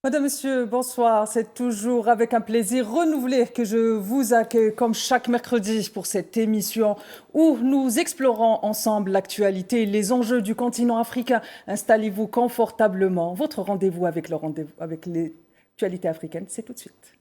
Madame, Monsieur, bonsoir. C'est toujours avec un plaisir renouvelé que je vous accueille comme chaque mercredi pour cette émission où nous explorons ensemble l'actualité et les enjeux du continent africain. Installez-vous confortablement. Votre rendez-vous avec l'actualité africaine, c'est tout de suite.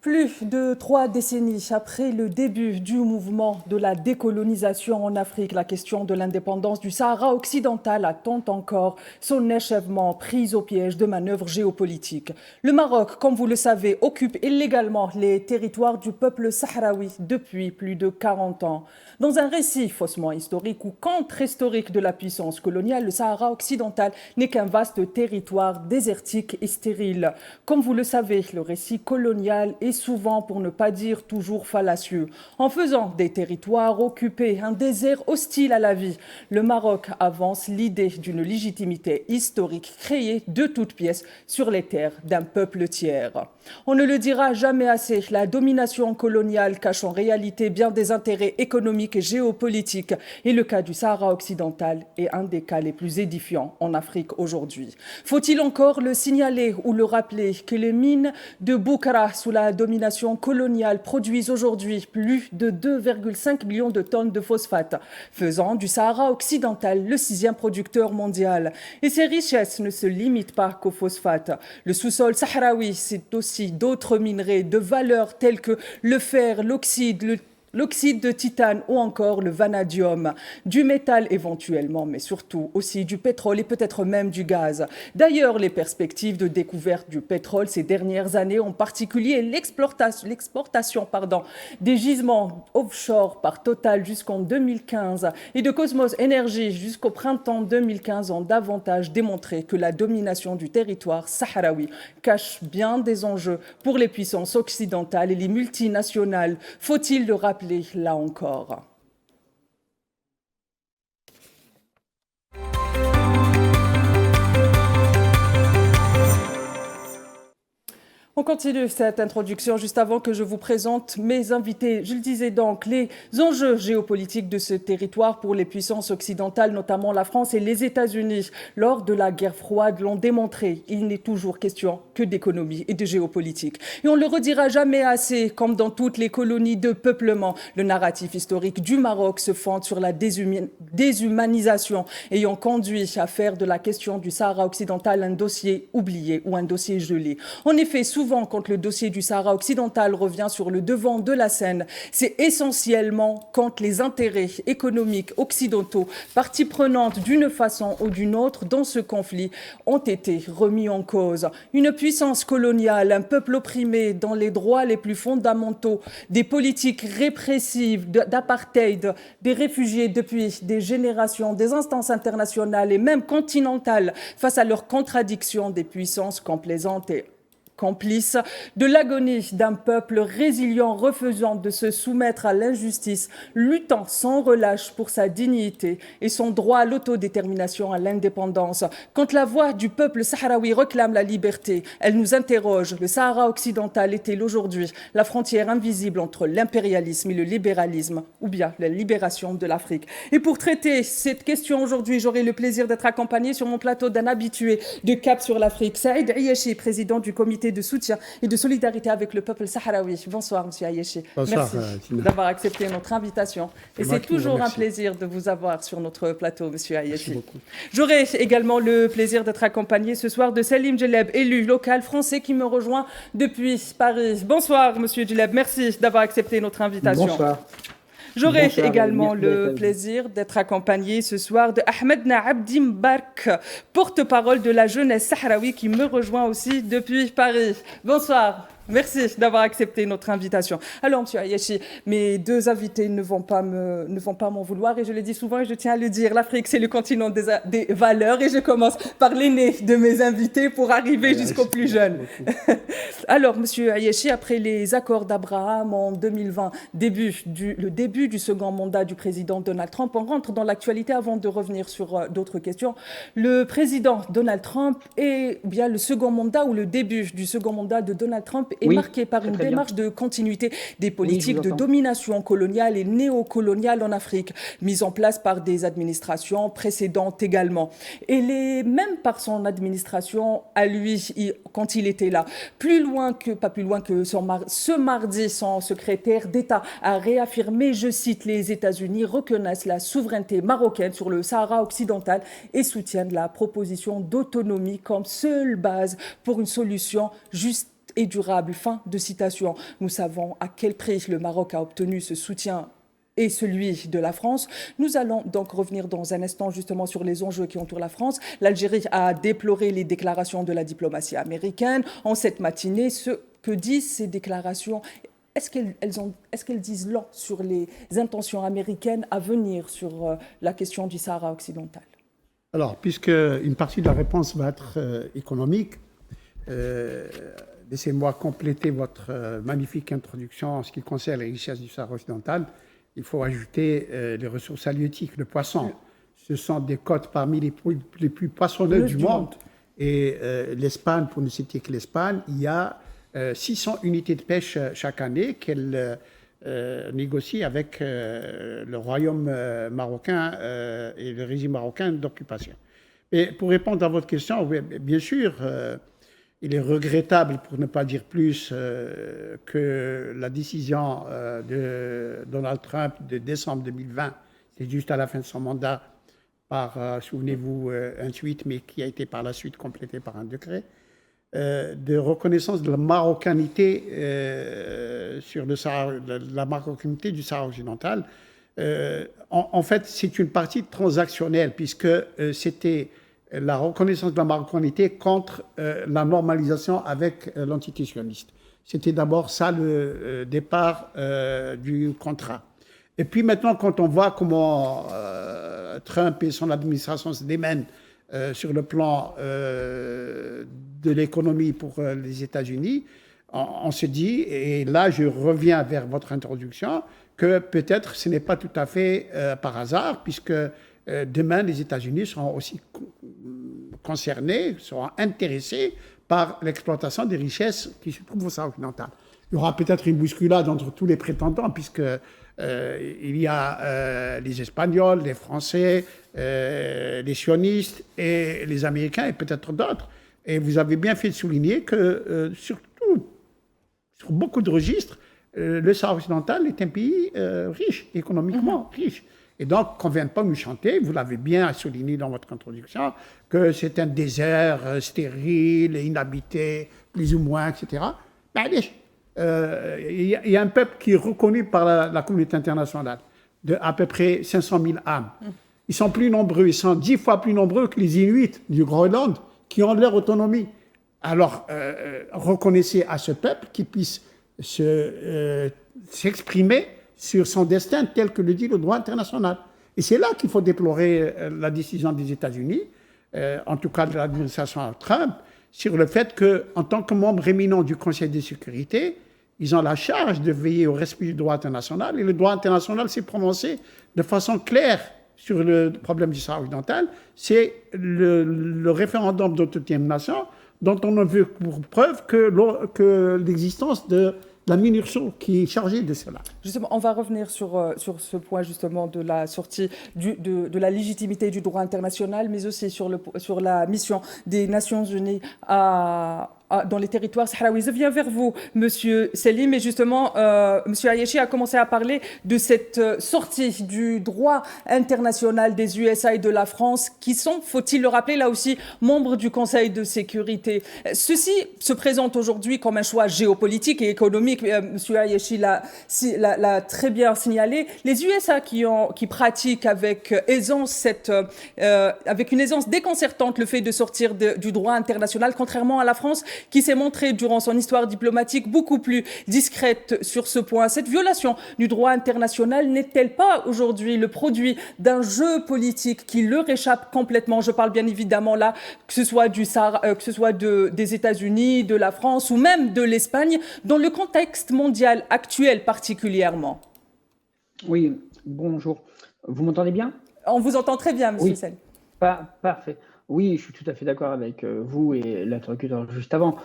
Plus de 3 décennies après le début du mouvement de la décolonisation en Afrique, la question de l'indépendance du Sahara occidental attend encore son achèvement, prise au piège de manœuvres géopolitiques. Le Maroc, comme vous le savez, occupe illégalement les territoires du peuple sahraoui depuis plus de 40 ans. Dans un récit faussement historique ou contre-historique de la puissance coloniale, le Sahara occidental n'est qu'un vaste territoire désertique et stérile. Comme vous le savez, le récit colonial est souvent, pour ne pas dire toujours, fallacieux. En faisant des territoires occupés un désert hostile à la vie, le Maroc avance l'idée d'une légitimité historique créée de toutes pièces sur les terres d'un peuple tiers. On ne le dira jamais assez, la domination coloniale cache en réalité bien des intérêts économiques et géopolitiques. Et le cas du Sahara occidental est un des cas les plus édifiants en Afrique aujourd'hui. Faut-il encore le signaler ou le rappeler que les mines de Boukhara sous la domination coloniale produisent aujourd'hui plus de 2,5 millions de tonnes de phosphate, faisant du Sahara occidental le 6e producteur mondial. Et ces richesses ne se limitent pas qu'au phosphate. Le sous-sol sahraoui, c'est aussi d'autres minerais de valeur tels que le fer, l'oxyde de titane ou encore le vanadium, du métal éventuellement, mais surtout aussi du pétrole et peut-être même du gaz. D'ailleurs, les perspectives de découverte du pétrole ces dernières années, en particulier l'exportation des gisements offshore par Total jusqu'en 2015 et de Cosmos Energy jusqu'au printemps 2015 ont davantage démontré que la domination du territoire sahraoui cache bien des enjeux pour les puissances occidentales et les multinationales. Faut-il le rappeler là encore? On continue cette introduction juste avant que je vous présente mes invités. Je le disais donc, les enjeux géopolitiques de ce territoire pour les puissances occidentales, notamment la France et les États-Unis, lors de la guerre froide, l'ont démontré. Il n'est toujours question que d'économie et de géopolitique. Et on ne le redira jamais assez, comme dans toutes les colonies de peuplement. Le narratif historique du Maroc se fonde sur la déshumanisation, ayant conduit à faire de la question du Sahara occidental un dossier oublié ou un dossier gelé. En effet, souvent, quand le dossier du Sahara occidental revient sur le devant de la scène, c'est essentiellement quand les intérêts économiques occidentaux, parties prenantes d'une façon ou d'une autre dans ce conflit, ont été remis en cause. Une puissance coloniale, un peuple opprimé dans les droits les plus fondamentaux, des politiques répressives d'apartheid, des réfugiés depuis des générations, des instances internationales et même continentales face à leurs contradictions, des puissances complaisantes et complice de l'agonie d'un peuple résilient, refusant de se soumettre à l'injustice, luttant sans relâche pour sa dignité et son droit à l'autodétermination, à l'indépendance. Quand la voix du peuple sahraoui réclame la liberté, elle nous interroge. Le Sahara occidental est-il aujourd'hui la frontière invisible entre l'impérialisme et le libéralisme, ou bien la libération de l'Afrique? Et pour traiter cette question aujourd'hui, j'aurai le plaisir d'être accompagné sur mon plateau d'un habitué de Cap sur l'Afrique, Saïd Ayachi, président du comité de soutien et de solidarité avec le peuple sahraoui. Bonsoir, Monsieur Ayachi. Bonsoir, merci d'avoir accepté notre invitation. Et c'est toujours un plaisir de vous avoir sur notre plateau, Monsieur Ayachi. J'aurai également le plaisir d'être accompagné ce soir de Salim Djeleb, élu local français qui me rejoint depuis Paris. Bonsoir, Monsieur Djeleb. Merci d'avoir accepté notre invitation. Bonsoir. J'aurai également le plaisir d'être accompagné ce soir de Ahmedna Abdi Mbark, porte-parole de la jeunesse sahraoui qui me rejoint aussi depuis Paris. Bonsoir. Merci d'avoir accepté notre invitation. Alors, Monsieur Ayachi, mes deux invités ne vont pas m'en vouloir et je le dis souvent et je tiens à le dire, l'Afrique, c'est le continent des valeurs et je commence par l'aîné de mes invités pour arriver jusqu'au plus jeune. Alors, Monsieur Ayachi, après les accords d'Abraham en 2020, le début du second mandat du président Donald Trump, on rentre dans l'actualité avant de revenir sur d'autres questions. Le président Donald Trump le second mandat ou le début du second mandat de Donald Trump l'Europe est marquée par une démarche de continuité des politiques de domination coloniale et néocoloniale en Afrique, mises en place par des administrations précédentes également. Et même par son administration à lui, quand il était là, pas plus loin que ce mardi, son secrétaire d'État a réaffirmé, je cite, les États-Unis reconnaissent la souveraineté marocaine sur le Sahara occidental et soutiennent la proposition d'autonomie comme seule base pour une solution juste et durable. Fin de citation. Nous savons à quel prix le Maroc a obtenu ce soutien et celui de la France. Nous allons donc revenir dans un instant justement sur les enjeux qui entourent la France. L'Algérie a déploré les déclarations de la diplomatie américaine en cette matinée. Ce que disent ces déclarations? Est-ce qu'elles disent long sur les intentions américaines à venir sur la question du Sahara occidental? Alors, puisque une partie de la réponse va être économique, laissez-moi compléter votre magnifique introduction en ce qui concerne les richesses du Sahara occidental. Il faut ajouter les ressources halieutiques, le poisson. Ce sont des côtes parmi les plus poissonneuses du monde. Et l'Espagne, pour ne citer que l'Espagne, il y a 600 unités de pêche chaque année qu'elle négocie avec le royaume marocain et le régime marocain d'occupation. Et pour répondre à votre question, oui, bien sûr, il est regrettable, pour ne pas dire plus, que la décision de Donald Trump de décembre 2020, c'est juste à la fin de son mandat, souvenez-vous, un tweet, mais qui a été par la suite complété par un décret, de reconnaissance de la marocanité sur le Sahara, la marocanité du Sahara occidental. En fait, c'est une partie transactionnelle, puisque c'était la reconnaissance de la marocanité contre la normalisation avec l'entité sioniste. C'était d'abord ça le départ du contrat. Et puis maintenant, quand on voit comment Trump et son administration se démènent sur le plan de l'économie pour les États-Unis, on se dit, et là je reviens vers votre introduction, que peut-être ce n'est pas tout à fait par hasard, puisque demain les États-Unis seront aussi concernés, seront intéressés par l'exploitation des richesses qui se trouvent au Sahara occidental. Il y aura peut-être une bousculade entre tous les prétendants, puisque il y a les Espagnols, les Français, les sionistes et les Américains et peut-être d'autres. Et vous avez bien fait de souligner que surtout sur beaucoup de registres, le Sahara occidental est un pays riche, économiquement riche. Et donc, qu'on ne vienne pas nous chanter, vous l'avez bien souligné dans votre introduction, que c'est un désert stérile, inhabité, plus ou moins, etc. Ben, il y a un peuple qui est reconnu par la communauté internationale, de à peu près 500 000 âmes. Ils sont plus nombreux, ils sont 10 fois plus nombreux que les Inuits du Groenland, qui ont leur autonomie. Alors, reconnaissez à ce peuple qu'il puisse s'exprimer sur son destin tel que le dit le droit international. Et c'est là qu'il faut déplorer la décision des États-Unis, en tout cas de l'administration Trump, sur le fait qu'en tant que membre éminent du Conseil de sécurité, ils ont la charge de veiller au respect du droit international. Et le droit international s'est prononcé de façon claire sur le problème du Sahara occidental. C'est le référendum d'autodétermination dont on ne veut pour preuve que l'existence de la MINURSO qui est chargée de cela. Justement, on va revenir sur ce point justement de la sortie de la légitimité du droit international, mais aussi sur la mission des Nations Unies dans les territoires sahraouis. Je viens vers vous, Monsieur Selim, et justement, Monsieur Ayachi a commencé à parler de cette sortie du droit international des USA et de la France, qui sont, faut-il le rappeler, là aussi, membres du Conseil de sécurité. Ceci se présente aujourd'hui comme un choix géopolitique et économique. Monsieur Ayachi l'a très bien signalé. Les USA qui pratiquent avec aisance avec une aisance déconcertante le fait de sortir du droit international, contrairement à la France, qui s'est montrée durant son histoire diplomatique beaucoup plus discrète sur ce point. Cette violation du droit international n'est-elle pas aujourd'hui le produit d'un jeu politique qui leur échappe complètement? Je parle bien évidemment là, que ce soit des États-Unis, de la France ou même de l'Espagne, dans le contexte mondial actuel particulièrement. Oui, bonjour. Vous m'entendez bien? On vous entend très bien, Monsieur Selim. Parfait. Oui, je suis tout à fait d'accord avec vous et l'interlocuteur juste avant.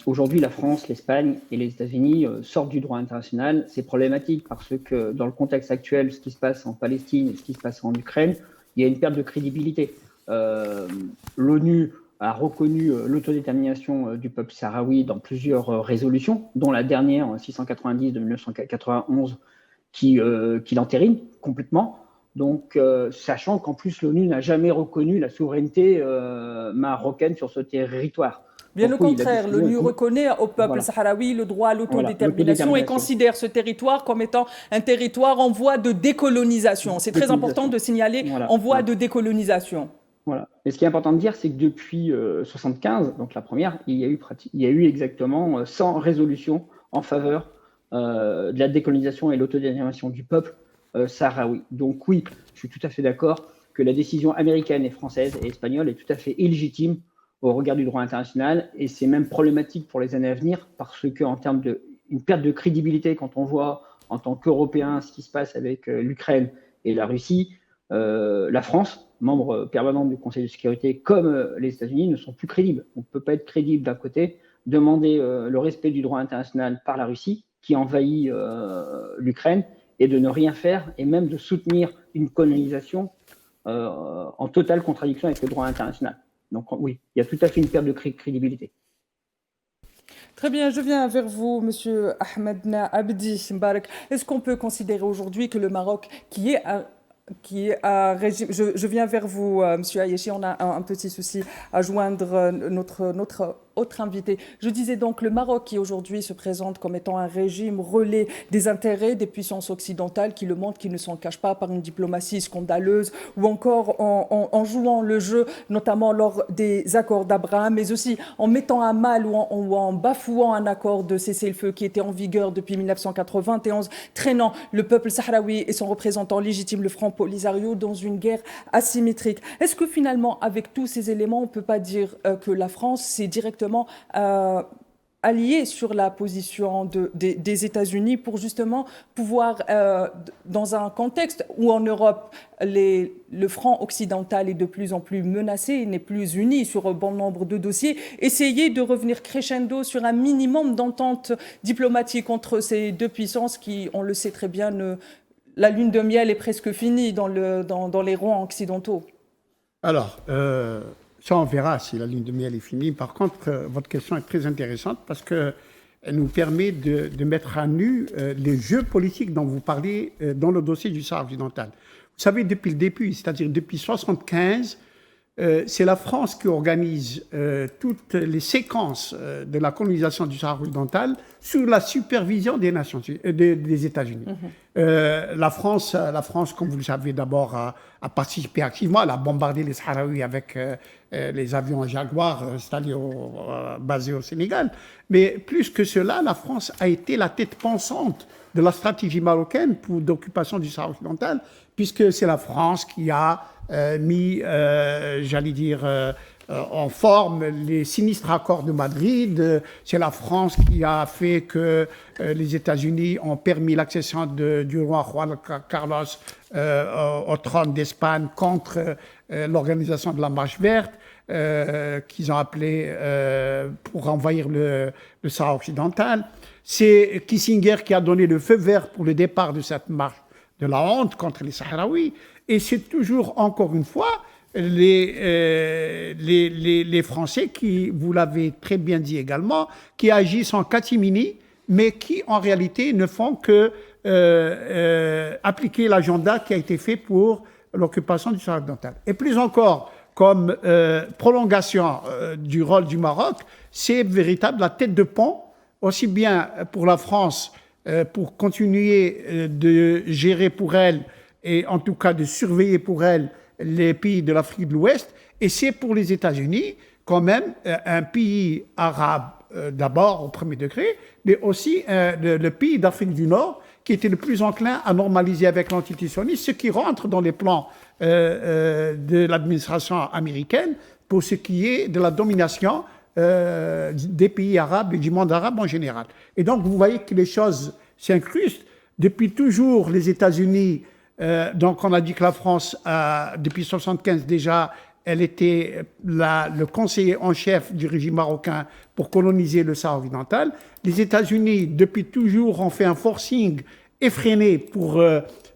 Aujourd'hui, la France, l'Espagne et les États-Unis sortent du droit international. C'est problématique parce que dans le contexte actuel, ce qui se passe en Palestine et ce qui se passe en Ukraine, il y a une perte de crédibilité. Euh, L'ONU a reconnu l'autodétermination du peuple sahraoui dans plusieurs résolutions, dont la dernière, 690 de 1991, qui l'entérine complètement. Donc, sachant qu'en plus, l'ONU n'a jamais reconnu la souveraineté marocaine sur ce territoire. Bien au Donc oui, la contraire, décision est l'ONU reconnaît au peuple voilà, sahraoui le droit à voilà, l'autodétermination et l'autodétermination, considère ce territoire comme étant un territoire en voie de décolonisation. C'est très important décolonisation. de signaler Voilà, en voie voilà, de décolonisation. voilà. Et ce qui est important de dire, c'est que depuis 75, donc la première, il y a eu exactement 100 résolutions en faveur de la décolonisation et l'autodétermination du peuple sahraoui. Donc oui, je suis tout à fait d'accord que la décision américaine et française et espagnole est tout à fait illégitime au regard du droit international, et c'est même problématique pour les années à venir parce qu'en termes d'une perte de crédibilité, quand on voit en tant qu'Européens ce qui se passe avec l'Ukraine et la Russie, la France, membre permanent du Conseil de sécurité, comme les États-Unis, ne sont plus crédibles. On ne peut pas être crédible d'un côté, demander le respect du droit international par la Russie, qui envahit l'Ukraine, et de ne rien faire, et même de soutenir une colonisation en totale contradiction avec le droit international. Donc oui, il y a tout à fait une perte de crédibilité. Très bien, je viens vers vous, Monsieur Ahmedna Abdi Mbarak. Est-ce qu'on peut considérer aujourd'hui que le Maroc, qui est un régime. Je viens vers vous, Monsieur Ayeshi. On a un petit souci à joindre notre autre invité. Je disais donc le Maroc qui aujourd'hui se présente comme étant un régime relais des intérêts des puissances occidentales qui le montrent, qui ne s'en cachent pas par une diplomatie scandaleuse ou encore en jouant le jeu, notamment lors des accords d'Abraham, mais aussi en mettant à mal ou en bafouant un accord de cessez-le-feu qui était en vigueur depuis 1991, traînant le peuple sahraoui et son représentant légitime, le Front Polisario, dans une guerre asymétrique. Est-ce que finalement, avec tous ces éléments, on ne peut pas dire que la France s'est directement alliée sur la position des États-Unis pour justement pouvoir, dans un contexte où en Europe, le front occidental est de plus en plus menacé, n'est plus uni sur un bon nombre de dossiers, essayer de revenir crescendo sur un minimum d'entente diplomatique entre ces deux puissances qui, on le sait très bien, la lune de miel est presque finie dans les rangs occidentaux. Alors, ça, on verra si la lune de miel est finie. Par contre, votre question est très intéressante parce qu'elle nous permet de mettre à nu les jeux politiques dont vous parlez dans le dossier du Sahara occidental. Vous savez, depuis le début, c'est-à-dire depuis 1975, c'est la France qui organise toutes les séquences de la colonisation du Sahara occidental sous la supervision des États-Unis. La France, comme vous le savez, d'abord a participé activement. Elle a bombardé les Sahraouis avec les avions Jaguar basés au Sénégal. Mais plus que cela, la France a été la tête pensante de la stratégie marocaine d'occupation du Sahara occidental, puisque c'est la France qui a mis, en forme les sinistres accords de Madrid. C'est la France qui a fait que les États-Unis ont permis l'accession du roi Juan Carlos au trône d'Espagne contre l'organisation de la Marche verte, qu'ils ont appelé pour envahir le Sahara occidental. C'est Kissinger qui a donné le feu vert pour le départ de cette marche de la honte contre les Sahraouis. Et c'est toujours, encore une fois, les Français qui, vous l'avez très bien dit également, qui agissent en catimini, mais qui, en réalité, ne font que appliquer l'agenda qui a été fait pour l'occupation du Sahara occidental. Et plus encore, comme prolongation du rôle du Maroc, c'est véritable la tête de pont, aussi bien pour la France, pour continuer de gérer pour elle, et en tout cas de surveiller pour elle les pays de l'Afrique de l'Ouest, et c'est pour les États-Unis quand même un pays arabe d'abord au premier degré, mais aussi le pays d'Afrique du Nord qui était le plus enclin à normaliser avec l'entité sioniste, ce qui rentre dans les plans de l'administration américaine pour ce qui est de la domination des pays arabes et du monde arabe en général. Et donc vous voyez que les choses s'incrustent. Depuis toujours, les États-Unis, donc on a dit que la France, depuis 1975 déjà, elle était le conseiller en chef du régime marocain pour coloniser le Sahara occidental. Les États-Unis, depuis toujours, ont fait un forcing effréné pour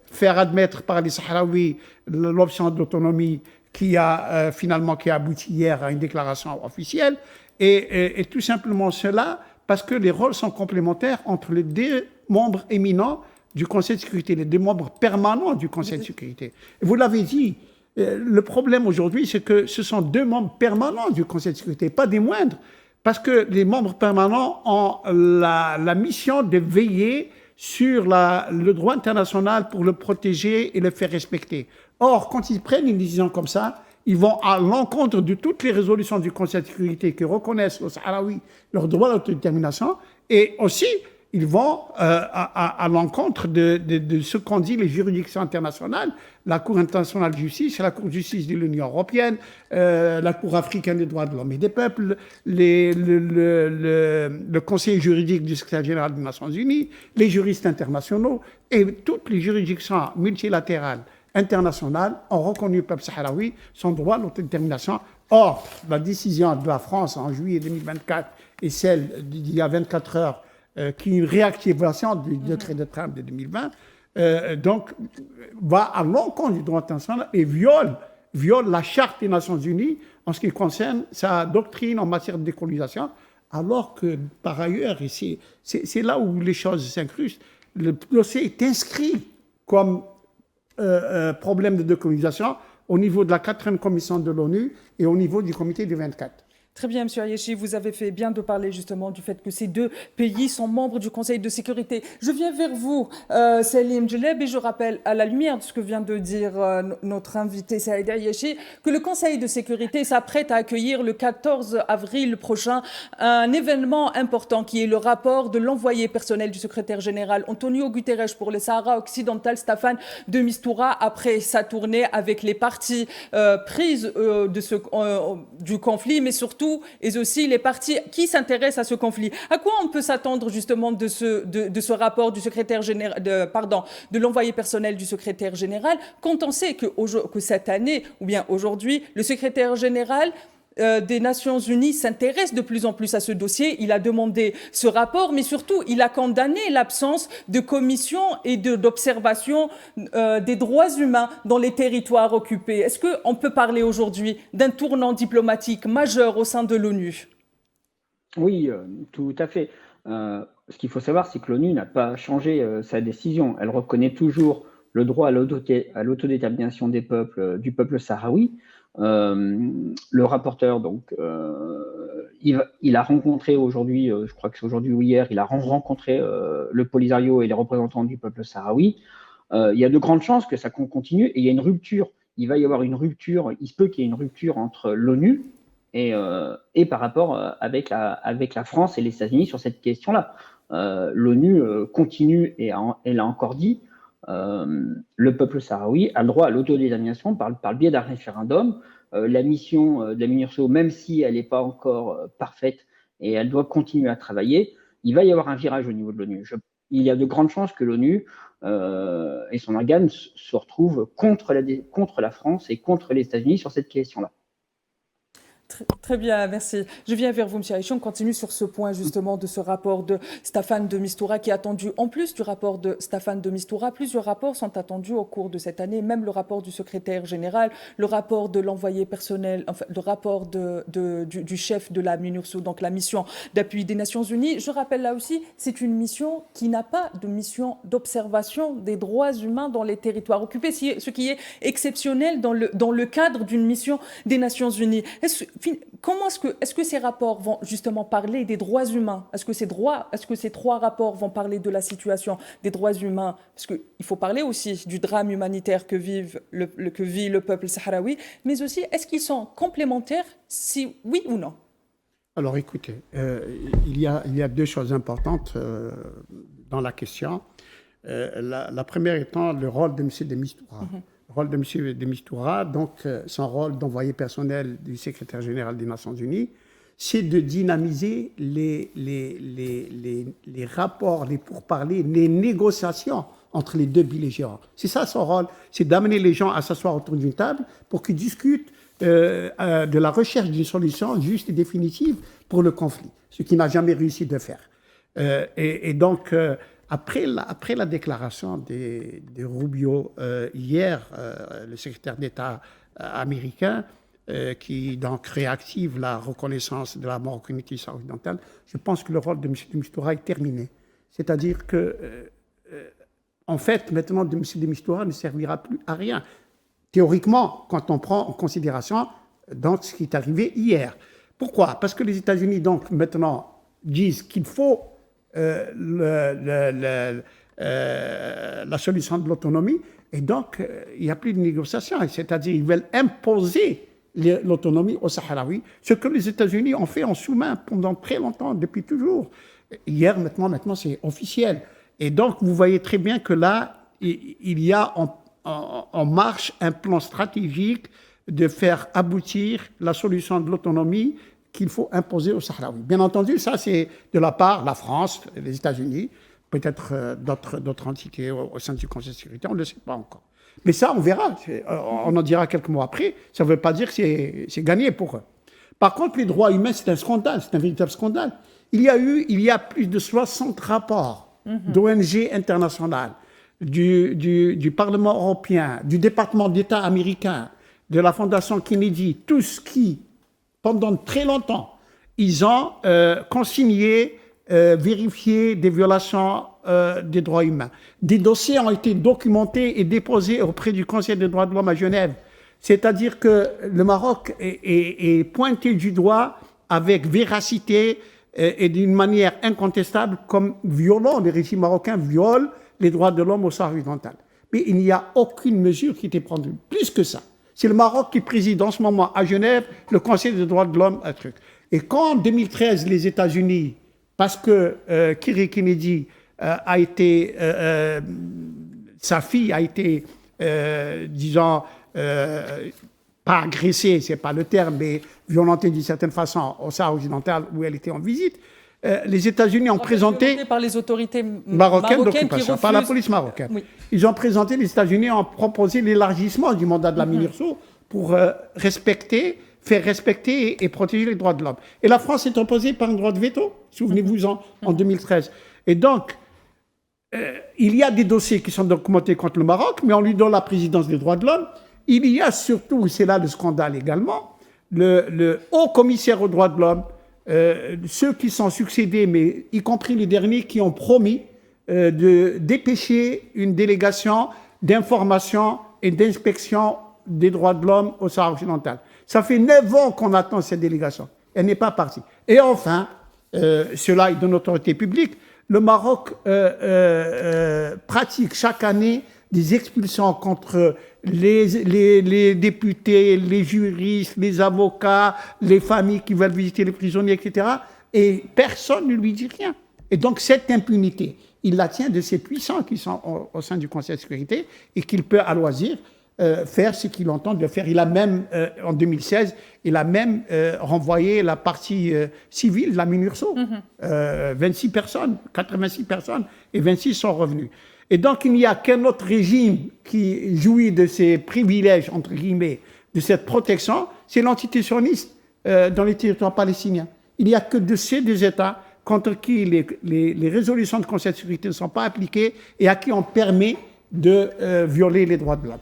faire admettre par les Sahraouis l'option d'autonomie qui a abouti hier à une déclaration officielle. Et tout simplement cela parce que les rôles sont complémentaires entre les deux membres éminents du Conseil de sécurité, les deux membres permanents du Conseil de sécurité. Vous l'avez dit, le problème aujourd'hui, c'est que ce sont deux membres permanents du Conseil de sécurité, pas des moindres, parce que les membres permanents ont la mission de veiller sur le droit international pour le protéger et le faire respecter. Or, quand ils prennent une décision comme ça, ils vont à l'encontre de toutes les résolutions du Conseil de sécurité qui reconnaissent aux Sahraouis leur droit d'autodétermination, et aussi ils vont à l'encontre de ce qu'ont dit les juridictions internationales, la Cour internationale de justice, la Cour de justice de l'Union européenne, la Cour africaine des droits de l'homme et des peuples, le Conseil juridique du secrétaire général des Nations Unies, les juristes internationaux, et toutes les juridictions multilatérales internationales ont reconnu au peuple sahraoui son droit à l'autodétermination. Or, la décision de la France en juillet 2024 et celle d'il y a 24 heures, qui est une réactivation du décret de Trump de 2020, donc va à l'encontre du droit international et viole la Charte des Nations Unies en ce qui concerne sa doctrine en matière de décolonisation, alors que par ailleurs, et c'est là où les choses s'incrustent, le dossier est inscrit comme problème de décolonisation au niveau de la 4e commission de l'ONU et au niveau du comité du 24. Très bien, M. Ayeschi, vous avez fait bien de parler justement du fait que ces deux pays sont membres du Conseil de sécurité. Je viens vers vous, Salim Djeleb, et je rappelle, à la lumière de ce que vient de dire notre invité Saïd Ayeschi, que le Conseil de sécurité s'apprête à accueillir le 14 avril prochain un événement important qui est le rapport de l'envoyé personnel du secrétaire général Antonio Guterres pour le Sahara occidental, Staffan de Mistura, après sa tournée avec les parties prises du conflit, mais surtout et aussi les partis qui s'intéressent à ce conflit. À quoi on peut s'attendre justement de ce rapport du secrétaire général, de l'envoyé personnel du secrétaire général, quand on sait que cette année, ou bien aujourd'hui, le secrétaire général des Nations Unies s'intéresse de plus en plus à ce dossier. Il a demandé ce rapport, mais surtout, il a condamné l'absence de commission et d'observation des droits humains dans les territoires occupés. Est-ce qu'on peut parler aujourd'hui d'un tournant diplomatique majeur au sein de l'ONU ? Oui, tout à fait. Ce qu'il faut savoir, c'est que l'ONU n'a pas changé sa décision. Elle reconnaît toujours le droit à l'autodétermination des peuples, du peuple sahraoui. Le rapporteur, donc, il a rencontré aujourd'hui, je crois que c'est aujourd'hui ou hier, il a rencontré le Polisario et les représentants du peuple sahraoui. Il y a de grandes chances que ça continue et il y a une rupture. Il va y avoir une rupture, il se peut qu'il y ait une rupture entre l'ONU et par rapport avec la France et les États-Unis sur cette question-là. L'ONU continue et elle a encore dit le peuple sahraoui a le droit à l'autodétermination par le biais d'un référendum. La mission de la MINURSO, même si elle n'est pas encore parfaite et elle doit continuer à travailler, il va y avoir un virage au niveau de l'ONU. Il y a de grandes chances que l'ONU et son organe se retrouvent contre la France et contre les États-Unis sur cette question-là. Très bien, merci. Je viens vers vous, M. Ayeschi. On continue sur ce point justement de ce rapport de Staffan de Mistura qui est attendu. En plus du rapport de Staffan de Mistura, plusieurs rapports sont attendus au cours de cette année, même le rapport du secrétaire général, le rapport de l'envoyé personnel, enfin, le rapport du chef de la MINURSO, donc la mission d'appui des Nations Unies. Je rappelle là aussi, c'est une mission qui n'a pas de mission d'observation des droits humains dans les territoires occupés, ce qui est exceptionnel dans le cadre d'une mission des Nations Unies. Est-ce que ces rapports vont justement parler des droits humains ? Est-ce que ces trois rapports vont parler de la situation des droits humains ? Parce qu'il faut parler aussi du drame humanitaire que vit le peuple sahraoui, mais aussi, est-ce qu'ils sont complémentaires, si oui ou non ? Alors écoutez, il y a deux choses importantes dans la question. La première étant le rôle de M. de Mistura. Le rôle de M. de Mistura, donc son rôle d'envoyé personnel du secrétaire général des Nations Unies, c'est de dynamiser les rapports, les pourparlers, les négociations entre les deux belligérants. C'est ça son rôle, c'est d'amener les gens à s'asseoir autour d'une table pour qu'ils discutent de la recherche d'une solution juste et définitive pour le conflit, ce qui n'a jamais réussi de faire. Donc, après la déclaration de Rubio hier, le secrétaire d'État américain, qui donc réactive la reconnaissance de la marocanité occidentale, je pense que le rôle de M. de Mistura est terminé. C'est-à-dire que, en fait, maintenant, M. de Mistura ne servira plus à rien. Théoriquement, quand on prend en considération donc, ce qui est arrivé hier. Pourquoi? Parce que les États-Unis, donc, maintenant, disent qu'il faut la solution de l'autonomie, et donc, il n'y a plus de négociation. C'est-à-dire, ils veulent imposer l'autonomie aux Sahraouis, ce que les États-Unis ont fait en sous-main pendant très longtemps, depuis toujours. Hier, maintenant c'est officiel. Et donc, vous voyez très bien que là, il y a en marche un plan stratégique de faire aboutir la solution de l'autonomie qu'il faut imposer aux Sahraouis. Bien entendu, ça, c'est de la part de la France, les États-Unis, peut-être d'autres entités au sein du Conseil de sécurité, on ne le sait pas encore. Mais ça, on verra. On en dira quelques mois après. Ça ne veut pas dire que c'est gagné pour eux. Par contre, les droits humains, c'est un scandale, c'est un véritable scandale. Il y a plus de 60 rapports d'ONG internationales, du Parlement européen, du département d'État américain, de la Fondation Kennedy, tous qui, pendant très longtemps, ils ont consigné, vérifié des violations des droits humains. Des dossiers ont été documentés et déposés auprès du Conseil des droits de l'homme à Genève. C'est-à-dire que le Maroc est pointé du doigt avec véracité et d'une manière incontestable comme violant, les régimes marocains violent les droits de l'homme au Sahara occidental. Mais il n'y a aucune mesure qui était prise. Plus que ça. C'est le Maroc qui préside en ce moment à Genève le Conseil des droits de l'homme. Et quand en 2013, les États-Unis, parce que Kennedy a été, sa fille a été, disons, pas agressée, c'est pas le terme, mais violentée d'une certaine façon au Sahara occidental où elle était en visite, les États-Unis ont présenté... par les autorités marocaines d'occupation, par la police marocaine. Oui. Ils ont présenté, les États-Unis ont proposé l'élargissement du mandat de la MINURSO pour faire respecter et protéger les droits de l'homme. Et la France est opposée par un droit de veto, souvenez-vous-en, en 2013. Et donc, il y a des dossiers qui sont documentés contre le Maroc, mais on lui donne la présidence des droits de l'homme. Il y a surtout, c'est là le scandale également, le haut commissaire aux droits de l'homme, ceux qui sont succédés, mais y compris les derniers qui ont promis de dépêcher une délégation d'information et d'inspection des droits de l'homme au Sahara occidental. Ça fait 9 ans qu'on attend cette délégation. Elle n'est pas partie. Et enfin, cela est de l'autorité publique, le Maroc pratique chaque année des expulsions contre les députés, les juristes, les avocats, les familles qui veulent visiter les prisonniers, etc. Et personne ne lui dit rien. Et donc cette impunité, il la tient de ces puissants qui sont au sein du Conseil de sécurité et qu'il peut à loisir faire ce qu'il entend de faire. Il a même, en 2016, il a même renvoyé la partie civile de la MINURSO. 26 personnes, 86 personnes, et 26 sont revenus. Et donc, il n'y a qu'un autre régime qui jouit de ces privilèges, entre guillemets, de cette protection, c'est l'entité sioniste dans les territoires palestiniens. Il n'y a que de ces deux États contre qui les résolutions de Conseil de sécurité ne sont pas appliquées et à qui on permet de violer les droits de l'homme.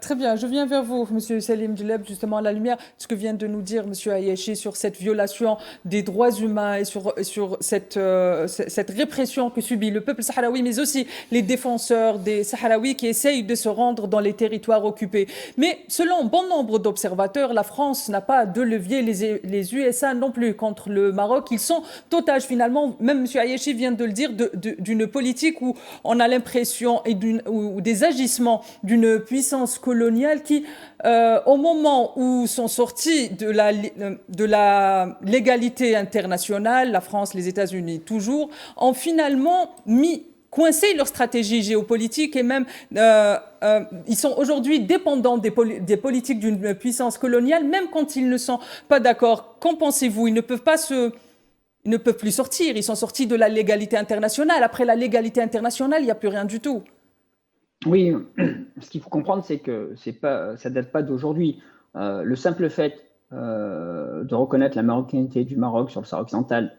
Très bien, je viens vers vous, M. Salim Djelleb, justement à la lumière de ce que vient de nous dire M. Ayyachi sur cette violation des droits humains et sur cette répression que subit le peuple sahraoui, mais aussi les défenseurs des Sahraouis qui essayent de se rendre dans les territoires occupés. Mais selon bon nombre d'observateurs, la France n'a pas de levier, les USA non plus contre le Maroc. Ils sont otages finalement, même M. Ayyachi vient de le dire, d'une politique où on a l'impression ou des agissements d'une puissance coloniale qui, au moment où sont sortis de la légalité internationale, la France, les États-Unis toujours, ont finalement coincé leur stratégie géopolitique et même ils sont aujourd'hui dépendants des politiques d'une puissance coloniale, même quand ils ne sont pas d'accord. Qu'en pensez-vous? Ils ne peuvent plus sortir. Ils sont sortis de la légalité internationale. Après la légalité internationale, il n'y a plus rien du tout. Oui, ce qu'il faut comprendre, c'est que ça ne date pas d'aujourd'hui. Le simple fait de reconnaître la marocanité du Maroc sur le Sahara occidental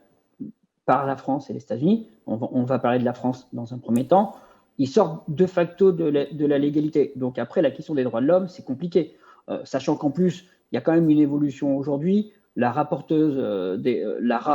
par la France et les États-Unis, on va parler de la France dans un premier temps, il sort de facto de la légalité. Donc après, la question des droits de l'homme, c'est compliqué. Sachant qu'en plus, il y a quand même une évolution aujourd'hui. La rare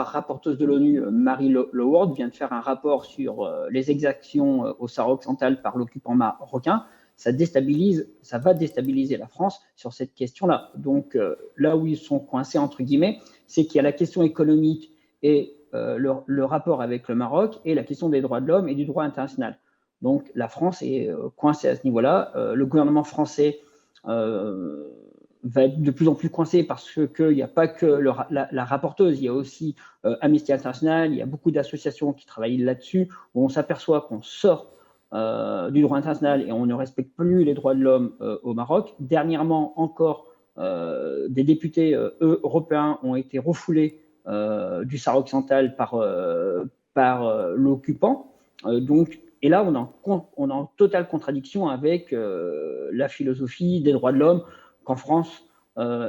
rapporteuse de l'ONU, Mary Loward, vient de faire un rapport sur les exactions au Sahara occidental par l'occupant marocain. Ça va déstabiliser la France sur cette question-là. Donc là où ils sont coincés, entre guillemets, c'est qu'il y a la question économique et le rapport avec le Maroc et la question des droits de l'homme et du droit international. Donc la France est coincée à ce niveau-là. Le gouvernement français va être de plus en plus coincé parce qu'il n'y a pas que la rapporteuse, il y a aussi Amnesty International, il y a beaucoup d'associations qui travaillent là-dessus, où on s'aperçoit qu'on sort du droit international et on ne respecte plus les droits de l'homme au Maroc. Dernièrement encore, des députés européens ont été refoulés du Sahara occidental par l'occupant. Et là, on est en totale contradiction avec la philosophie des droits de l'homme qu'en France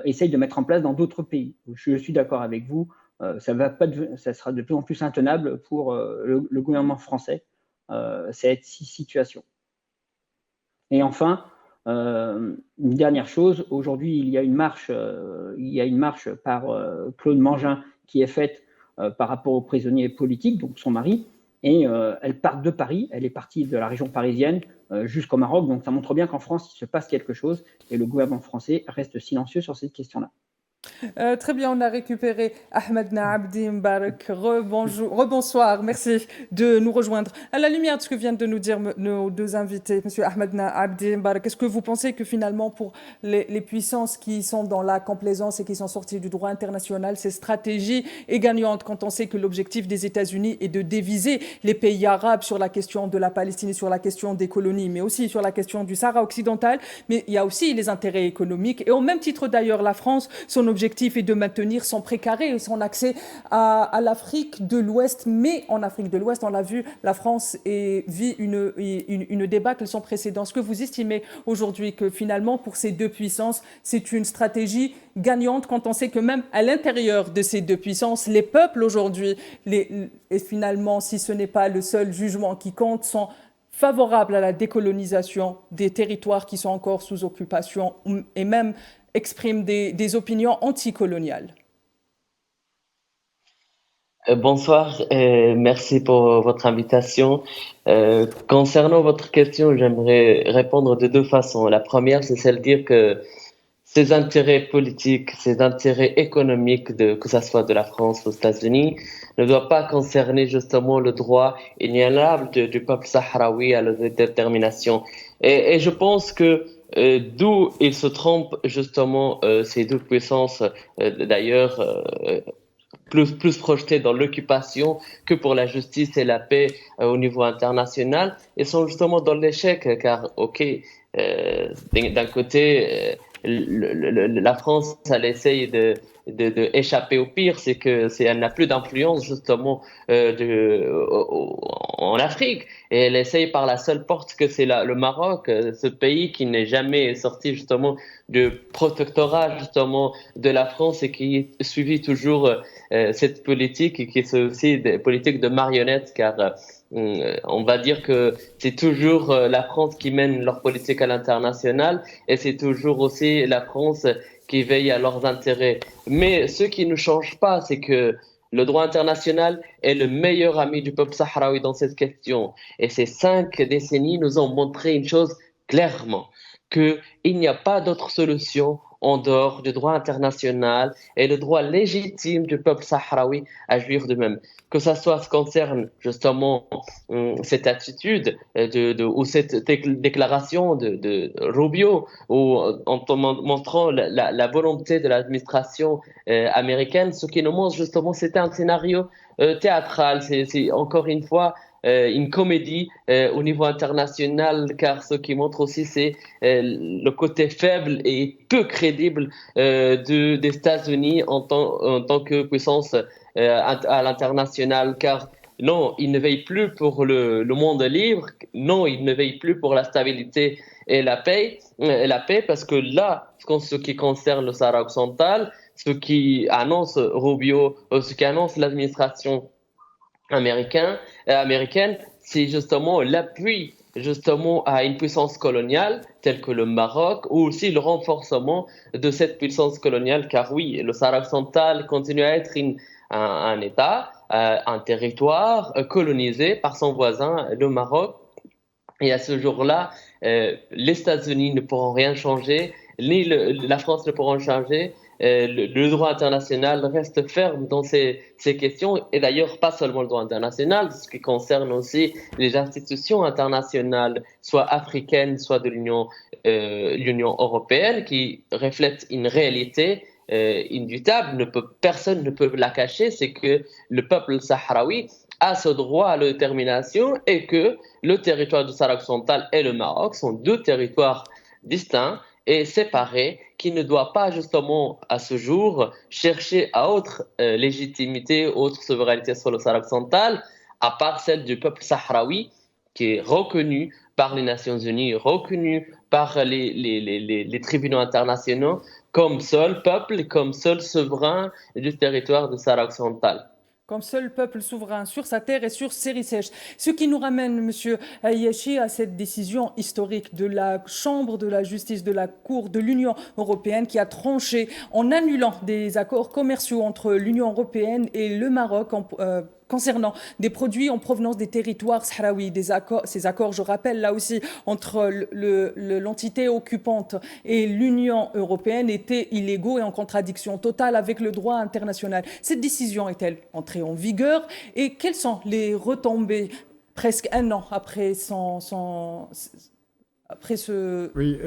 essaye de mettre en place dans d'autres pays. Je suis d'accord avec vous, ça sera de plus en plus intenable pour le gouvernement français, cette situation. Et enfin, une dernière chose, aujourd'hui, il y a une marche par Claude Mangin qui est faite par rapport aux prisonniers politiques, donc son mari, et elle part de Paris, elle est partie de la région parisienne jusqu'au Maroc, donc ça montre bien qu'en France, il se passe quelque chose et le gouvernement français reste silencieux sur cette question-là. Très bien, on a récupéré Ahmadna Abdi Mbarak. Rebonsoir, merci de nous rejoindre. À la lumière de ce que viennent de nous dire nos deux invités, M. Ahmadna Abdi Mbarak, est-ce que vous pensez que finalement, pour les puissances qui sont dans la complaisance et qui sont sorties du droit international, cette stratégie est gagnante quand on sait que l'objectif des États-Unis est de diviser les pays arabes sur la question de la Palestine et sur la question des colonies, mais aussi sur la question du Sahara occidental. Mais il y a aussi les intérêts économiques. Et au même titre d'ailleurs, la France, son objectif est de maintenir son précaré et son accès à l'Afrique de l'Ouest. Mais en Afrique de l'Ouest, on l'a vu, la France vit une débâcle sans précédent. Est-ce que vous estimez aujourd'hui que finalement, pour ces deux puissances, c'est une stratégie gagnante quand on sait que même à l'intérieur de ces deux puissances, les peuples aujourd'hui, et finalement, si ce n'est pas le seul jugement qui compte, sont favorables à la décolonisation des territoires qui sont encore sous occupation et même expriment des opinions anticoloniales. Bonsoir, merci pour votre invitation. Concernant votre question, j'aimerais répondre de deux façons. La première, c'est celle de dire que ces intérêts politiques, ces intérêts économiques, que ce soit de la France ou aux États-Unis, ne doivent pas concerner justement le droit inaliénable du peuple sahraoui à l'autodétermination. Et je pense que d'où ils se trompent justement ces deux puissances, d'ailleurs plus projetées dans l'occupation que pour la justice et la paix au niveau international, ils sont justement dans l'échec, car d'un côté la France, elle essaye de échapper au pire, c'est que elle n'a plus d'influence justement en Afrique, et elle essaye par la seule porte que c'est le Maroc, ce pays qui n'est jamais sorti justement du protectorat justement de la France et qui suivit toujours cette politique et qui est aussi des politiques de marionnettes, car on va dire que c'est toujours la France qui mène leur politique à l'international et c'est toujours aussi la France qui veille à leurs intérêts. Mais ce qui ne change pas, c'est que le droit international est le meilleur ami du peuple sahraoui dans cette question. Et ces 5 décennies nous ont montré une chose clairement, qu'il n'y a pas d'autre solution en dehors du droit international et le droit légitime du peuple sahraoui à jouir de même. Que ça soit ce concerne justement cette attitude ou cette déclaration de Rubio, ou en montrant la volonté de l'administration américaine, ce qui nous montre justement c'était un scénario théâtral, c'est encore une fois une comédie au niveau international, car ce qui montre aussi c'est le côté faible et peu crédible des États-Unis en tant que puissance à l'international, car Non, il ne veille plus pour le monde libre. Non, il ne veille plus pour la stabilité et la paix, parce que là, ce qui concerne le Sahara occidental, ce qui annonce Rubio, ce qui annonce l'administration américaine, c'est justement l'appui justement à une puissance coloniale telle que le Maroc, ou aussi le renforcement de cette puissance coloniale, car oui, le Sahara occidental continue à être un État, un territoire colonisé par son voisin, le Maroc. Et à ce jour-là, les États-Unis ne pourront rien changer, ni la France ne pourront changer. Le droit international reste ferme dans ces questions, et d'ailleurs pas seulement le droit international, ce qui concerne aussi les institutions internationales, soit africaines, soit de l'Union européenne, qui reflètent une réalité indubitable. Personne ne peut la cacher, c'est que le peuple sahraoui a ce droit à l'autodétermination, et que le territoire du Sahara occidental et le Maroc sont deux territoires distincts et séparés, qui ne doivent pas justement à ce jour chercher à autre légitimité, autre souveraineté sur le Sahara occidental, à part celle du peuple sahraoui, qui est reconnu par les Nations Unies, reconnu par les tribunaux internationaux comme seul peuple, comme seul souverain du territoire du Sahara occidental. Comme seul peuple souverain sur sa terre et sur ses richesses. Ce qui nous ramène, Monsieur Ayachi, à cette décision historique de la Chambre de la justice de la Cour de l'Union européenne, qui a tranché en annulant des accords commerciaux entre l'Union européenne et le Maroc concernant des produits en provenance des territoires sahraouis. Ces accords, je rappelle, là aussi, entre l'entité occupante et l'Union européenne, étaient illégaux et en contradiction totale avec le droit international. Cette décision est-elle entrée en vigueur, et quelles sont les retombées presque un an après ce... Oui,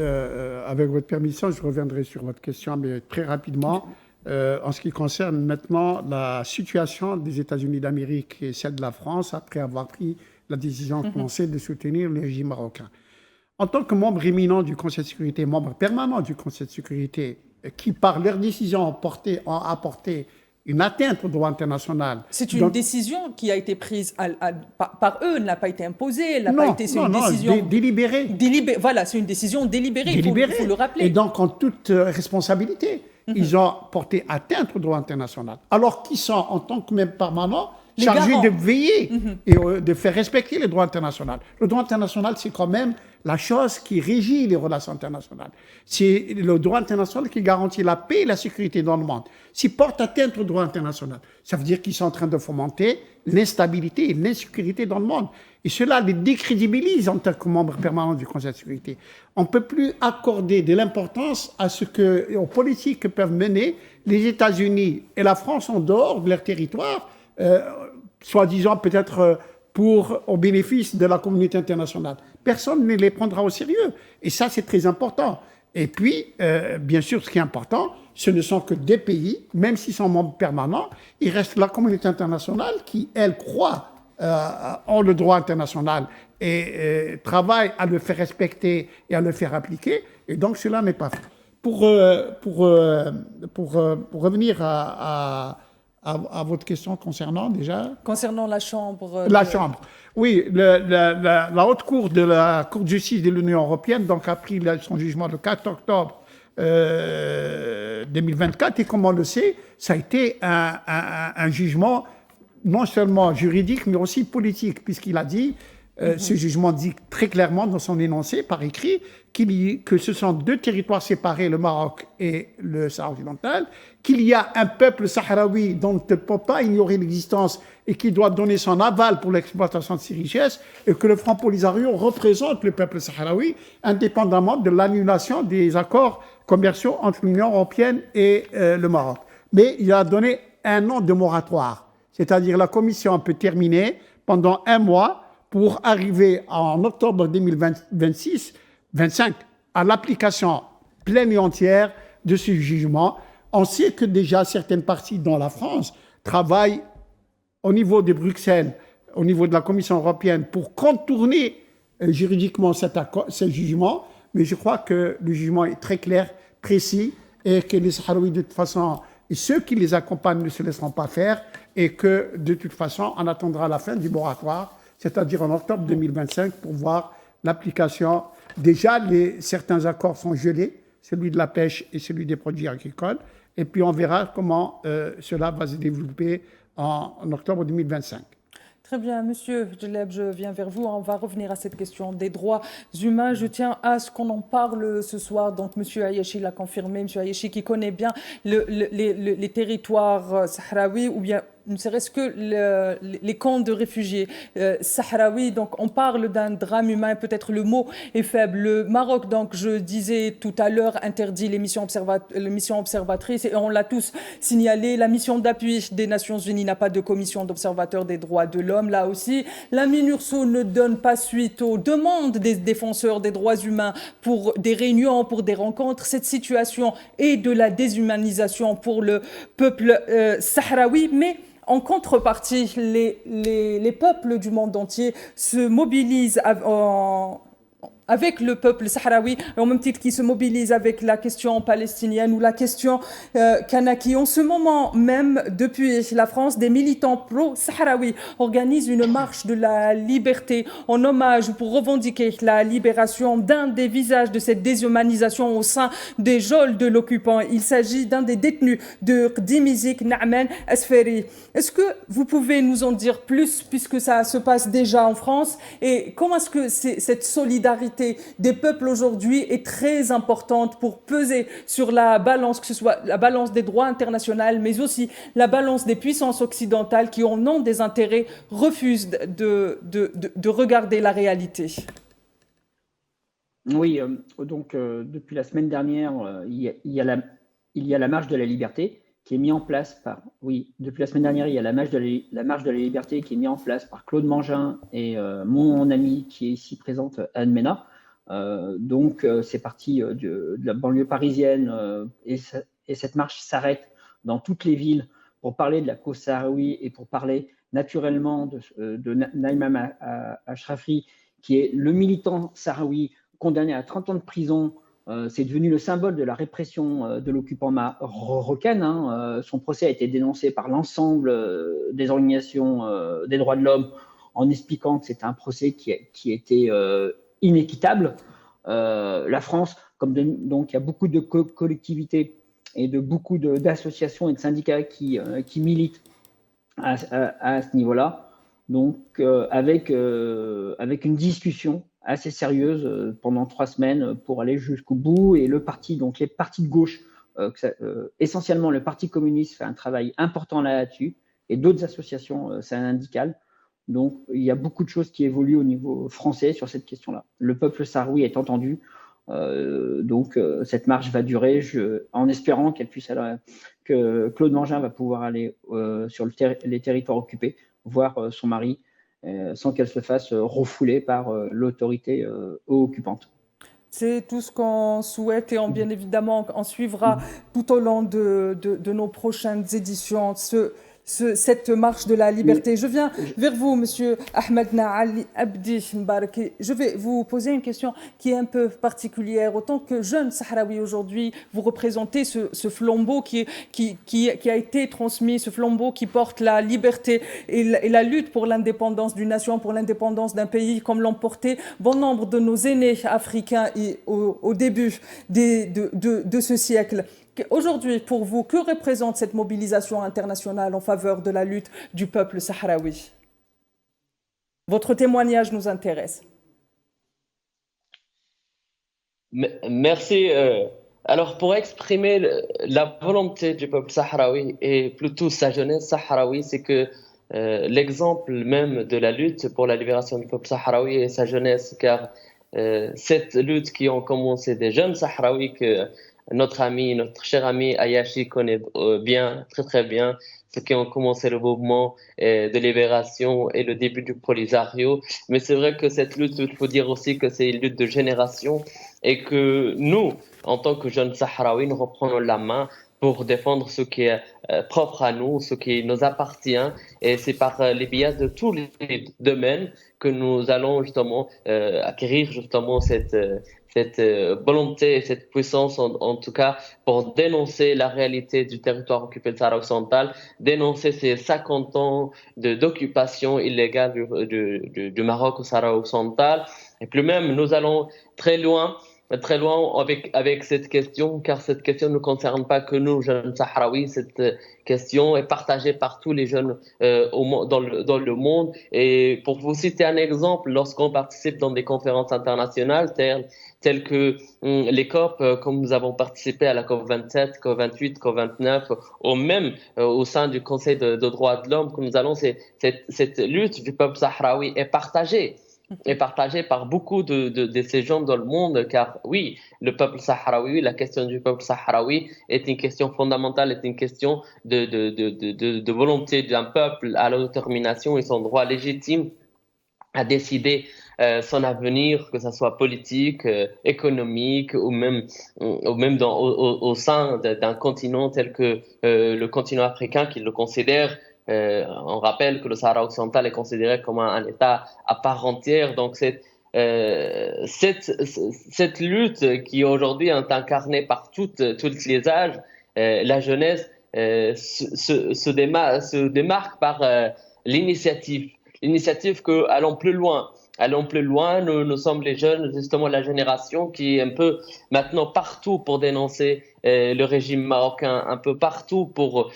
avec votre permission, je reviendrai sur votre question, mais très rapidement. En ce qui concerne maintenant la situation des États-Unis d'Amérique et celle de la France, après avoir pris la décision prononcée de soutenir le régime marocain. En tant que membre éminent du Conseil de sécurité, membre permanent du Conseil de sécurité, qui par leur décision ont apporté une atteinte au droit international. C'est une décision qui a été prise par eux, elle n'a pas été imposée, elle n'a pas été... C'est une décision délibérée. Voilà, c'est une décision délibérée, il faut le rappeler. Et donc, en toute responsabilité, ils ont porté atteinte au droit international. Alors qu'ils sont, en tant que même permanents, chargés de veiller et de faire respecter le droit international. Le droit international, c'est quand même la chose qui régit les relations internationales. C'est le droit international qui garantit la paix et la sécurité dans le monde. S'ils portent atteinte au droit international, ça veut dire qu'ils sont en train de fomenter l'instabilité et l'insécurité dans le monde. Et cela les décrédibilise en tant que membre permanent du Conseil de sécurité. On ne peut plus accorder de l'importance aux politiques que peuvent mener les États-Unis et la France en dehors de leur territoire, soi-disant peut-être au bénéfice de la communauté internationale. Personne ne les prendra au sérieux. Et ça, c'est très important. Et puis, bien sûr, ce qui est important, ce ne sont que des pays, même s'ils sont membres permanents, il reste la communauté internationale qui, elle, croit en le droit international et travaille à le faire respecter et à le faire appliquer. Et donc, cela n'est pas fait. Pour revenir à votre question concernant la Chambre. La Chambre. Oui, la Haute Cour de la Cour de justice de l'Union européenne donc, a pris son jugement le 4 octobre 2024. Et comme on le sait, ça a été un jugement non seulement juridique, mais aussi politique, puisqu'il a dit, ce jugement dit très clairement dans son énoncé par écrit, que ce sont deux territoires séparés, le Maroc et le Sahara occidental, qu'il y a un peuple sahraoui dont on ne peut pas ignorer l'existence et qui doit donner son aval pour l'exploitation de ses richesses, et que le Front Polisario représente le peuple sahraoui, indépendamment de l'annulation des accords commerciaux entre l'Union européenne et le Maroc. Mais il a donné un an de moratoire, c'est-à-dire la Commission peut terminer pendant un mois pour arriver en octobre 2025 à l'application pleine et entière de ce jugement. On sait que déjà certaines parties, dont la France, travaillent au niveau de Bruxelles, au niveau de la Commission européenne, pour contourner juridiquement ce jugement. Mais je crois que le jugement est très clair, précis, et que les Sahraouis, de toute façon, et ceux qui les accompagnent ne se laisseront pas faire et que, de toute façon, on attendra la fin du moratoire, c'est-à-dire en octobre 2025, pour voir l'application. Déjà, certains accords sont gelés, celui de la pêche et celui des produits agricoles, et puis on verra comment cela va se développer en octobre 2025. Très bien, Monsieur Djeleb, je viens vers vous. On va revenir à cette question des droits humains. Je tiens à ce qu'on en parle ce soir. Donc, Monsieur Ayachi l'a confirmé, Monsieur Ayachi qui connaît bien les territoires sahraouis, ou bien ne serait-ce que les camps de réfugiés sahraouis. Donc, on parle d'un drame humain. Peut-être le mot est faible. Le Maroc, donc, je disais tout à l'heure, interdit les missions observatrices, et on l'a tous signalé. La mission d'appui des Nations Unies n'a pas de commission d'observateurs des droits de l'homme. Là aussi, la MINURSO ne donne pas suite aux demandes des défenseurs des droits humains pour des réunions, pour des rencontres. Cette situation est de la déshumanisation pour le peuple sahraoui, mais en contrepartie, les peuples du monde entier se mobilisent avec le peuple sahraoui, au même titre qu'ils se mobilisent avec la question palestinienne ou la question kanaki. En ce moment même, depuis la France, des militants pro-sahraouis organisent une marche de la liberté en hommage pour revendiquer la libération d'un des visages de cette déshumanisation au sein des geôles de l'occupant. Il s'agit d'un des détenus de Qdimizik, Naaman Asferi. Est-ce que vous pouvez nous en dire plus, puisque ça se passe déjà en France, et comment est-ce que cette solidarité des peuples aujourd'hui est très importante pour peser sur la balance, que ce soit la balance des droits internationaux, mais aussi la balance des puissances occidentales qui, au nom des intérêts, refusent de regarder la réalité? Oui, donc depuis la semaine dernière, il y a la marche de la liberté qui est mise en place par. Oui, depuis la semaine dernière, il y a la marche de la liberté qui est mise en place par Claude Mangin et mon ami qui est ici présente, Anne Mena. Donc, c'est parti de la banlieue parisienne et cette marche s'arrête dans toutes les villes pour parler de la cause sahraoui et pour parler naturellement de Naïm Ashrafi, qui est le militant sahraoui condamné à 30 ans de prison. C'est devenu le symbole de la répression de l'occupant marocain. Son procès a été dénoncé par l'ensemble des organisations des droits de l'homme en expliquant que c'était un procès qui était inéquitable. La France, donc il y a beaucoup de collectivités et de beaucoup d'associations et de syndicats qui militent à ce niveau-là. Donc avec une discussion assez sérieuse pendant 3 semaines pour aller jusqu'au bout. Et les partis de gauche, essentiellement le Parti communiste, fait un travail important là-dessus, et d'autres associations syndicales. Donc, il y a beaucoup de choses qui évoluent au niveau français sur cette question-là. Le peuple sahraoui est entendu. Donc, cette marche va durer en espérant que Claude Mangin va pouvoir aller sur les territoires occupés, voir son mari, sans qu'elle se fasse refouler par l'autorité occupante. C'est tout ce qu'on souhaite, et bien évidemment, on suivra tout au long de nos prochaines éditions cette marche de la liberté. Je viens vers vous, Monsieur Ahmed Naali Abdi Mbaraki. Je vais vous poser une question qui est un peu particulière. Autant que jeune Sahraoui aujourd'hui, vous représentez ce flambeau qui a été transmis, ce flambeau qui porte la liberté et la lutte pour l'indépendance d'une nation, pour l'indépendance d'un pays, comme l'ont porté bon nombre de nos aînés africains au début de ce siècle. Aujourd'hui, pour vous, que représente cette mobilisation internationale en faveur de la lutte du peuple sahraoui? Votre témoignage nous intéresse. Merci. Alors, pour exprimer la volonté du peuple sahraoui et plutôt sa jeunesse sahraoui, c'est que l'exemple même de la lutte pour la libération du peuple sahraoui et sa jeunesse, car cette lutte qui ont commencé des jeunes sahraouis que notre cher ami Ayachi connaît bien, très très bien, ceux qui ont commencé le mouvement de libération et le début du Polisario. Mais c'est vrai que cette lutte, il faut dire aussi que c'est une lutte de génération et que nous, en tant que jeunes Sahraouis, nous reprenons la main pour défendre ce qui est propre à nous, ce qui nous appartient. Et c'est par les biais de tous les domaines que nous allons justement acquérir justement volonté, cette puissance en tout cas pour dénoncer la réalité du territoire occupé de Sahara occidental, dénoncer ces 50 ans d'occupation illégale du Maroc au Sahara occidental. Et puis même, nous allons très loin avec cette question, car cette question ne concerne pas que nous, jeunes Sahraouis. Cette question est partagée par tous les jeunes dans le monde. Et pour vous citer un exemple, lorsqu'on participe dans des conférences internationales telles que les COP, comme nous avons participé à la COP 27, COP 28, COP 29, ou même au sein du Conseil de droits de l'homme, que nous allons, cette lutte du peuple sahraoui est partagée par beaucoup de ces gens dans le monde, car oui, le peuple sahraoui, la question du peuple sahraoui est une question fondamentale, est une question de volonté d'un peuple à l'autodétermination et son droit légitime à décider son avenir, que ce soit politique, économique ou même au sein d'un continent tel que le continent africain, qui le considère. On rappelle que le Sahara occidental est considéré comme un État à part entière. Donc cette lutte qui aujourd'hui est incarnée par tous les âges, la jeunesse se démarque par l'initiative. L'initiative que allons plus loin. Nous sommes les jeunes, justement la génération qui est un peu maintenant partout pour dénoncer le régime marocain, un peu partout pour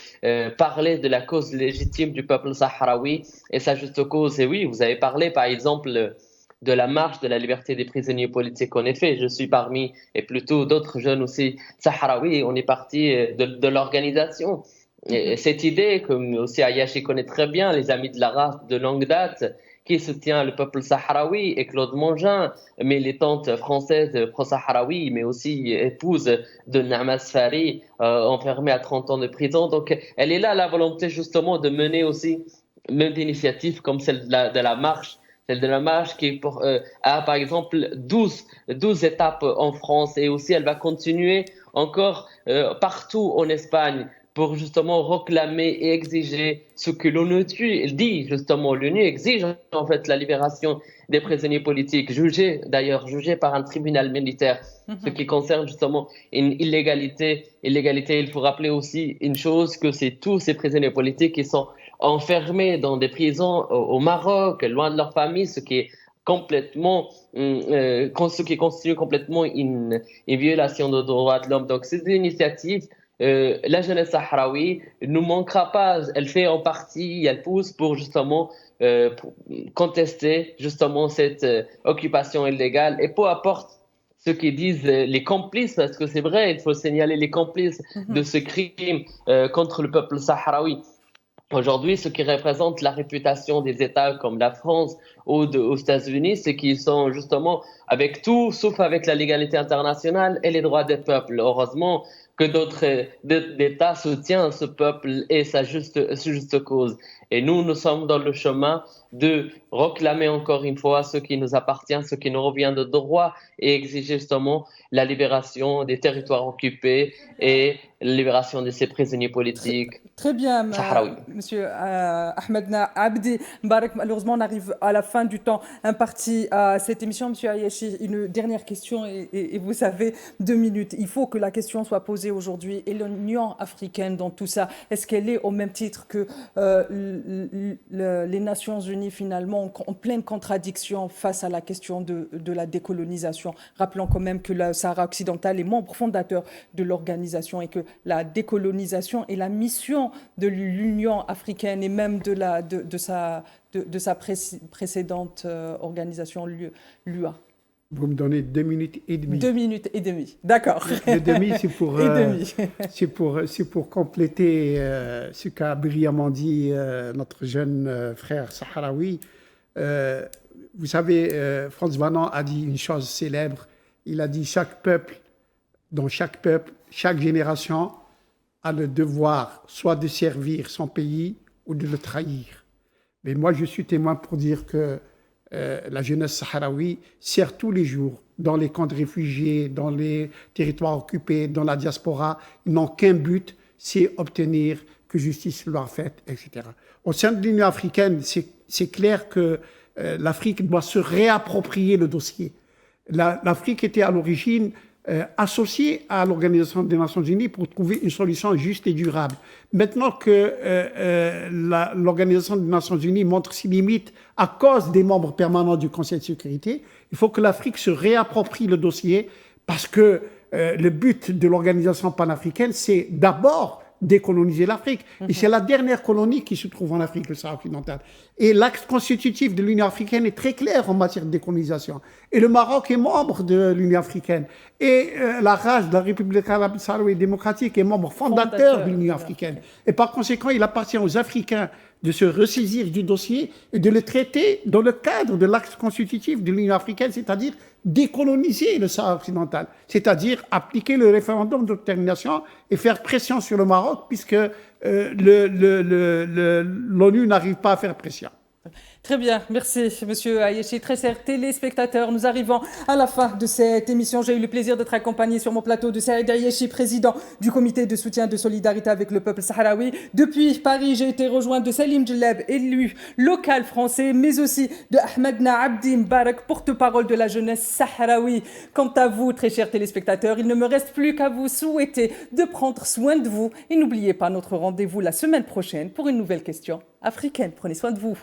parler de la cause légitime du peuple sahraoui et sa juste cause. Et oui, vous avez parlé par exemple de la marche de la liberté des prisonniers politiques. En effet, je suis parmi, et plutôt d'autres jeunes aussi sahraouis, on est parti de l'organisation. Et cette idée, comme aussi Ayashi connaît très bien, les amis de la race de longue date, qui soutient le peuple sahraoui, et Claude Mongin, militante française pro-sahraoui, mais aussi épouse de Naama Sfari, enfermée à 30 ans de prison. Donc, elle est là, la volonté justement de mener aussi même d'initiatives comme celle de la marche. Celle de la marche qui a par exemple 12 étapes en France, et aussi elle va continuer encore partout en Espagne, pour justement réclamer et exiger ce que l'ONU dit. Justement, l'ONU exige en fait la libération des prisonniers politiques, jugés par un tribunal militaire, ce qui concerne justement une illégalité. Il faut rappeler aussi une chose, que c'est tous ces prisonniers politiques qui sont enfermés dans des prisons au Maroc, loin de leur famille, ce qui constitue complètement une violation des droits de l'homme. Donc, ces initiatives, la jeunesse sahraoui ne manquera pas, elle fait en partie, elle pousse pour justement pour contester justement cette occupation illégale, et peu importe ce que disent les complices, parce que c'est vrai, il faut signaler les complices de ce crime contre le peuple sahraoui. Aujourd'hui, ce qui représente la réputation des États comme la France ou aux États-Unis, c'est qu'ils sont justement avec tout, sauf avec la légalité internationale et les droits des peuples. Heureusement que d'autres États soutiennent ce peuple et sa juste cause. Et nous sommes dans le chemin de réclamer encore une fois ce qui nous appartient, ce qui nous revient de droit, et exiger justement la libération des territoires occupés et la libération de ces prisonniers politiques. Très bien, Monsieur Ahmed Abdi Mbarek. Malheureusement, on arrive à la fin du temps imparti à cette émission. Monsieur Ayashi, une dernière question, et vous savez, 2 minutes. Il faut que la question soit posée aujourd'hui. Et l'Union africaine dans tout ça, est-ce qu'elle est au même titre que les Nations Unies, finalement, en pleine contradiction face à la question de la décolonisation? Rappelons quand même que le Sahara occidental est membre fondateur de l'organisation, et que la décolonisation est la mission de l'Union africaine et même de sa précédente organisation, l'UA. Vous me donnez 2 minutes et demie. 2 minutes et demie, d'accord. Le demi, c'est pour compléter ce qu'a brillamment dit notre jeune frère sahraoui. Vous savez, Frantz Fanon a dit une chose célèbre. Il a dit chaque peuple, chaque génération a le devoir soit de servir son pays ou de le trahir. Mais moi, je suis témoin pour dire que la jeunesse sahraoui sert tous les jours dans les camps de réfugiés, dans les territoires occupés, dans la diaspora. Ils n'ont qu'un but, c'est obtenir que justice soit faite, etc. Au sein de l'Union africaine, c'est clair que l'Afrique doit se réapproprier le dossier. l'Afrique était à l'origine associée à l'Organisation des Nations Unies pour trouver une solution juste et durable. Maintenant que l'Organisation des Nations Unies montre ses limites à cause des membres permanents du Conseil de sécurité, il faut que l'Afrique se réapproprie le dossier parce que le but de l'organisation panafricaine, c'est d'abord décoloniser l'Afrique. Et c'est la dernière colonie qui se trouve en Afrique, le Sahara occidental. Et l'acte constitutif de l'Union africaine est très clair en matière de décolonisation. Et le Maroc est membre de l'Union africaine. Et la RAJ, la République arabe sahraouie démocratique, est membre fondateur de l'Union africaine. Et par conséquent, il appartient aux Africains de se ressaisir du dossier et de le traiter dans le cadre de l'acte constitutif de l'Union africaine, c'est-à-dire décoloniser le Sahara occidental, c'est-à-dire appliquer le référendum d'autodétermination et faire pression sur le Maroc puisque l'ONU n'arrive pas à faire pression. Très bien, merci Monsieur Ayeshi. Très chers téléspectateurs, nous arrivons à la fin de cette émission. J'ai eu le plaisir d'être accompagné sur mon plateau de Saïd Ayeshi, président du comité de soutien de solidarité avec le peuple sahraoui. Depuis Paris, j'ai été rejoint de Salim Djellab, élu local français, mais aussi de Ahmedna Abdi Mbarak, porte-parole de la jeunesse sahraoui. Quant à vous, très chers téléspectateurs, il ne me reste plus qu'à vous souhaiter de prendre soin de vous et n'oubliez pas notre rendez-vous la semaine prochaine pour une nouvelle question africaine. Prenez soin de vous.